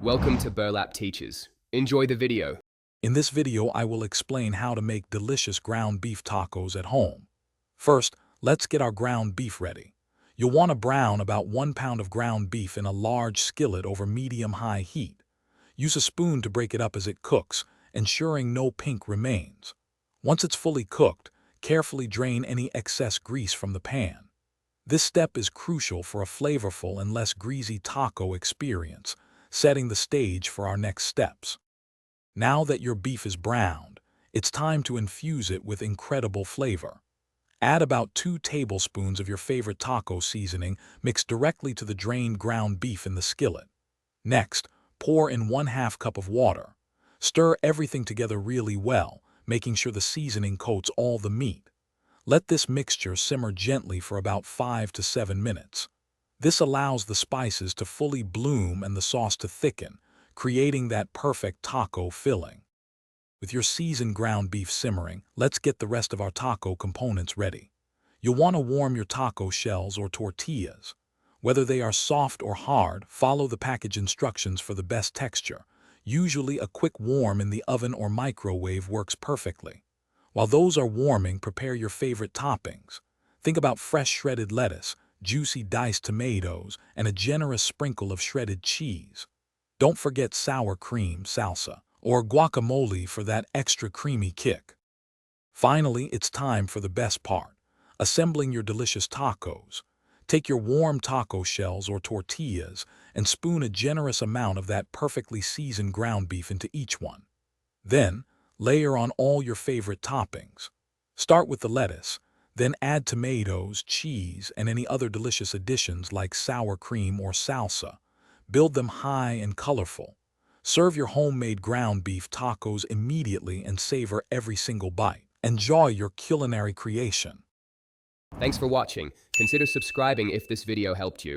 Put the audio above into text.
Welcome to Burlap Teachers. Enjoy the video. In this video, I will explain how to make delicious ground beef tacos at home. First, let's get our ground beef ready. You'll want to brown about 1 pound of ground beef in a large skillet over medium-high heat. Use a spoon to break it up as it cooks, ensuring no pink remains. Once it's fully cooked, carefully drain any excess grease from the pan. This step is crucial for a flavorful and less greasy taco experience, setting the stage for our next steps. Now that your beef is browned, it's time to infuse it with incredible flavor. Add about 2 tablespoons of your favorite taco seasoning mixed directly to the drained ground beef in the skillet. Next, pour in 1/2 cup of water. Stir everything together really well, making sure the seasoning coats all the meat. Let this mixture simmer gently for about 5 to 7 minutes. This allows the spices to fully bloom and the sauce to thicken, creating that perfect taco filling. With your seasoned ground beef simmering, let's get the rest of our taco components ready. You'll want to warm your taco shells or tortillas. Whether they are soft or hard, follow the package instructions for the best texture. Usually a quick warm in the oven or microwave works perfectly. While those are warming, prepare your favorite toppings. Think about fresh shredded lettuce, juicy diced tomatoes, and a generous sprinkle of shredded cheese. Don't forget sour cream, salsa, or guacamole for that extra creamy kick. Finally, it's time for the best part, assembling your delicious tacos. Take your warm taco shells or tortillas and spoon a generous amount of that perfectly seasoned ground beef into each one. Then, layer on all your favorite toppings. Start with the lettuce, then add tomatoes, cheese, and any other delicious additions like sour cream or salsa. Build them high and colorful. Serve your homemade ground beef tacos immediately and savor every single bite. Enjoy your culinary creation. Thanks for watching. Consider subscribing if this video helped you.